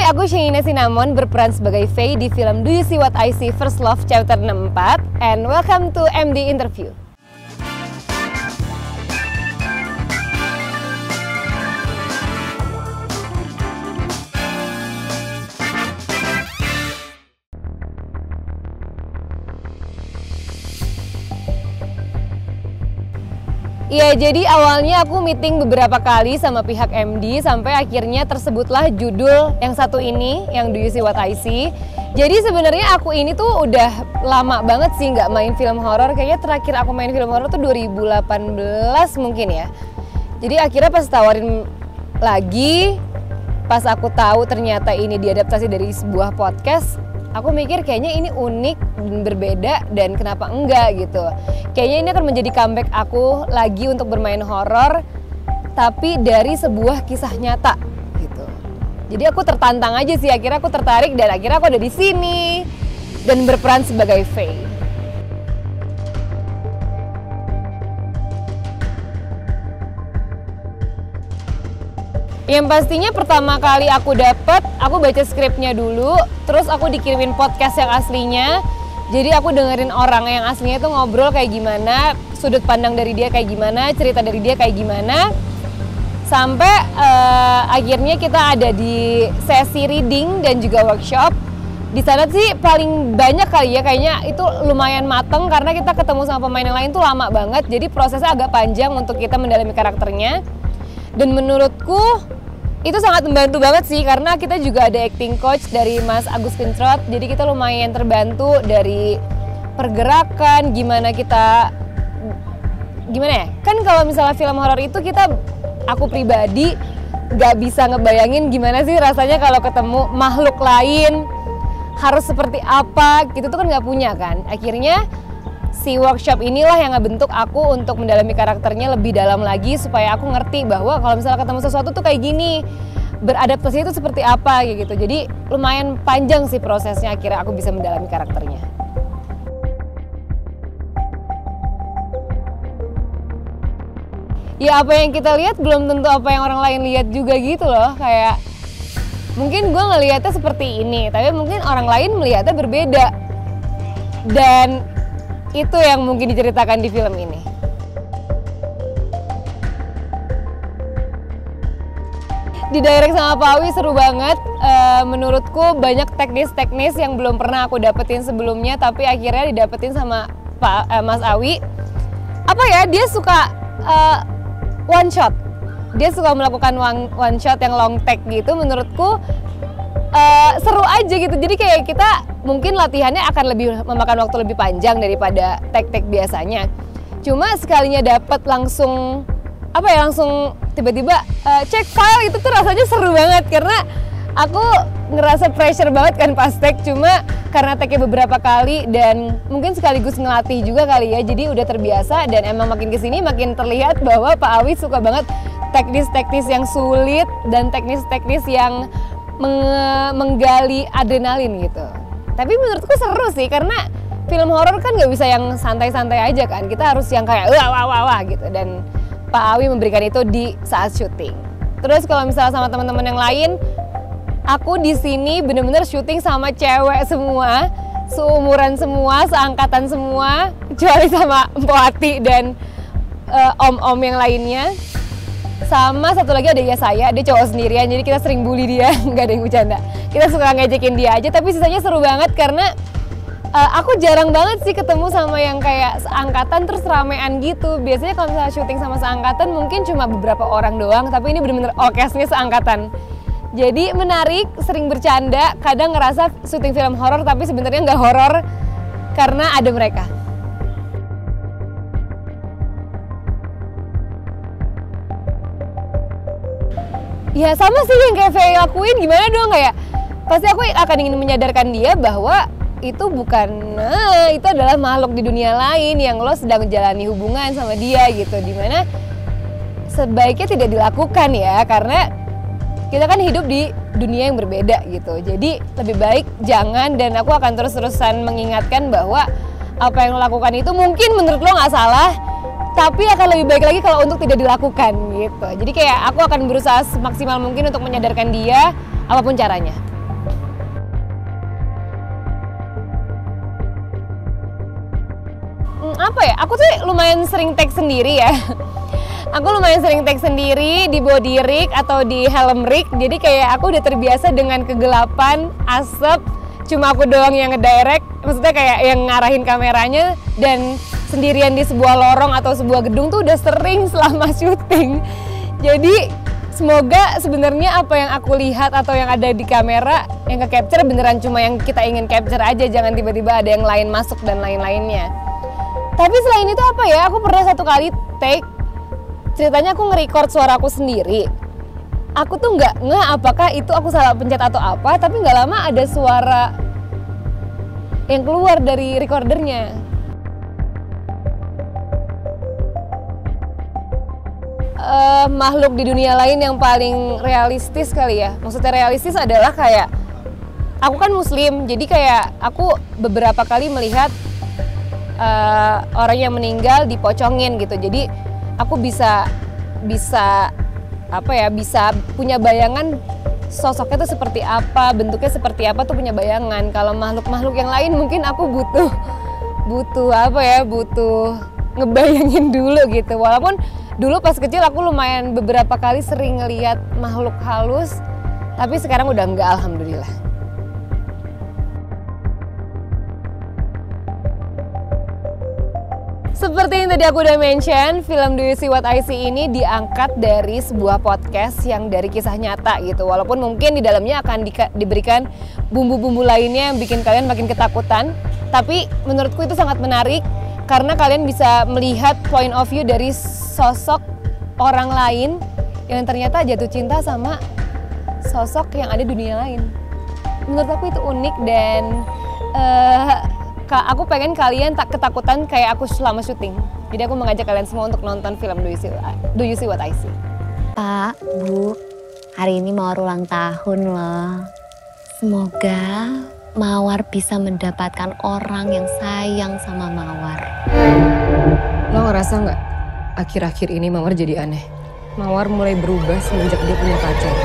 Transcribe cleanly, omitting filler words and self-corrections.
Hai, aku Shenina Cinnamon berperan sebagai Faye di film Do You See What I See First Love Chapter 64 and welcome to MD Interview. Iya, jadi awalnya aku meeting beberapa kali sama pihak MD sampai akhirnya tersebutlah judul yang satu ini, yang Do You See What I See. Jadi sebenarnya aku ini tuh udah lama banget sih nggak main film horor. Kayaknya terakhir aku main film horor tuh 2018 mungkin ya. Jadi akhirnya pas tawarin lagi, pas aku tahu ternyata ini diadaptasi dari sebuah podcast, aku mikir kayaknya ini unik dan berbeda dan kenapa enggak gitu. Kayaknya ini akan menjadi comeback aku lagi untuk bermain horor tapi dari sebuah kisah nyata gitu. Jadi aku tertantang aja sih, akhirnya aku tertarik dan akhirnya aku ada di sini dan berperan sebagai Faye. Yang pastinya pertama kali aku baca skripnya dulu, terus aku dikirimin podcast yang aslinya. Jadi aku dengerin orang yang aslinya itu ngobrol kayak gimana, sudut pandang dari dia kayak gimana, cerita dari dia kayak gimana. Sampai akhirnya kita ada di sesi reading dan juga workshop. Di sana sih paling banyak kali ya, kayaknya itu lumayan mateng karena kita ketemu sama pemain yang lain tuh lama banget. Jadi prosesnya agak panjang untuk kita mendalami karakternya. Dan menurutku itu sangat membantu banget sih karena kita juga ada acting coach dari Mas Agus Kencrot. Jadi kita lumayan terbantu dari pergerakan, gimana ya? Kan kalau misalnya film horor itu aku pribadi gak bisa ngebayangin gimana sih rasanya kalau ketemu makhluk lain, harus seperti apa, gitu tuh kan gak punya kan. Akhirnya si workshop inilah yang ngebentuk aku untuk mendalami karakternya lebih dalam lagi supaya aku ngerti bahwa kalau misalnya ketemu sesuatu tuh kayak gini, beradaptasi itu seperti apa gitu. Jadi lumayan panjang sih prosesnya akhirnya aku bisa mendalami karakternya. Ya apa yang kita lihat belum tentu apa yang orang lain lihat juga gitu loh. Kayak mungkin gue ngelihatnya seperti ini, tapi mungkin orang lain melihatnya berbeda. Dan itu yang mungkin diceritakan di film ini. Di direct sama Pak Awi seru banget. Menurutku banyak teknis-teknis yang belum pernah aku dapetin sebelumnya, tapi akhirnya didapetin sama Mas Awi. Apa ya? Dia suka one shot. Dia suka melakukan one shot yang long take gitu. Menurutku seru aja gitu. Jadi kayak kita mungkin latihannya akan memakan waktu lebih panjang daripada take-take biasanya. Cuma sekalinya dapat langsung tiba-tiba cek file itu tuh rasanya seru banget karena aku ngerasa pressure banget kan pas take, cuma karena take-nya beberapa kali dan mungkin sekaligus ngelatih juga kali ya, jadi udah terbiasa dan emang makin kesini makin terlihat bahwa Pak Awi suka banget teknis-teknis yang sulit dan teknis-teknis yang menggali adrenalin gitu. Tapi menurutku seru sih karena film horor kan nggak bisa yang santai-santai aja kan, kita harus yang kayak wah gitu, dan Pak Awi memberikan itu di saat syuting. Terus kalau misalnya sama teman-teman yang lain, aku di sini bener-bener syuting sama cewek semua, seumuran semua, seangkatan semua, kecuali sama Mpok Ati dan om-om yang lainnya. Sama satu lagi ada saya, dia cowok sendirian, jadi kita sering bully dia, nggak ada yang bercanda. Kita suka ngejekin dia aja, tapi sisanya seru banget karena aku jarang banget sih ketemu sama yang kayak seangkatan terus ramean gitu. Biasanya kalau misalnya syuting sama seangkatan mungkin cuma beberapa orang doang, tapi ini bener-bener orkesnya seangkatan. Jadi menarik, sering bercanda, kadang ngerasa syuting film horor tapi sebenarnya nggak horor karena ada mereka. Ya sama sih yang kayak Faye lakuin, gimana dong, kayak pasti aku akan ingin menyadarkan dia bahwa itu itu adalah makhluk di dunia lain yang lo sedang menjalani hubungan sama dia gitu, dimana sebaiknya tidak dilakukan ya karena kita kan hidup di dunia yang berbeda gitu. Jadi lebih baik jangan, dan aku akan terus-terusan mengingatkan bahwa apa yang lo lakukan itu mungkin menurut lo nggak salah, tapi akan lebih baik lagi kalau untuk tidak dilakukan gitu. Jadi kayak aku akan berusaha semaksimal mungkin untuk menyadarkan dia apapun caranya. apa ya, aku tuh lumayan sering take sendiri ya. Aku lumayan sering take sendiri di body rig atau di helm rig. Jadi kayak aku udah terbiasa dengan kegelapan, asap, cuma aku doang yang ngedirect. Maksudnya kayak yang ngarahin kameranya, dan sendirian di sebuah lorong atau sebuah gedung tuh udah sering selama syuting. Jadi semoga sebenarnya apa yang aku lihat atau yang ada di kamera yang ke-capture beneran cuma yang kita ingin capture aja, jangan tiba-tiba ada yang lain masuk dan lain-lainnya. Tapi selain itu apa ya, aku pernah satu kali take, ceritanya aku nge-record suara aku sendiri. Aku tuh nggak ngeh apakah itu aku salah pencet atau apa, tapi nggak lama ada suara yang keluar dari recordernya. Makhluk di dunia lain yang paling realistis kali ya. Maksudnya realistis adalah kayak, aku kan muslim, jadi kayak aku beberapa kali melihat orang yang meninggal dipocongin gitu. Jadi aku bisa apa ya, bisa punya bayangan sosoknya tuh seperti apa, bentuknya seperti apa tuh punya bayangan. Kalau makhluk-makhluk yang lain mungkin aku butuh apa ya, butuh ngebayangin dulu gitu. Walaupun dulu pas kecil aku lumayan beberapa kali sering ngelihat makhluk halus, tapi sekarang udah enggak, alhamdulillah. Seperti yang tadi aku udah mention, film Do You See What I See ini diangkat dari sebuah podcast yang dari kisah nyata gitu. Walaupun mungkin di dalamnya akan diberikan bumbu-bumbu lainnya yang bikin kalian makin ketakutan. Tapi menurutku itu sangat menarik karena kalian bisa melihat point of view dari sosok orang lain yang ternyata jatuh cinta sama sosok yang ada di dunia lain. Menurut aku itu unik dan aku pengen kalian tak ketakutan kayak aku selama syuting. Jadi aku mengajak kalian semua untuk nonton film Do You See What I See. Pak, Bu, hari ini Mawar ulang tahun loh. Semoga Mawar bisa mendapatkan orang yang sayang sama Mawar. Lo ngerasa nggak akhir-akhir ini Mawar jadi aneh? Mawar mulai berubah semenjak dia punya pacar.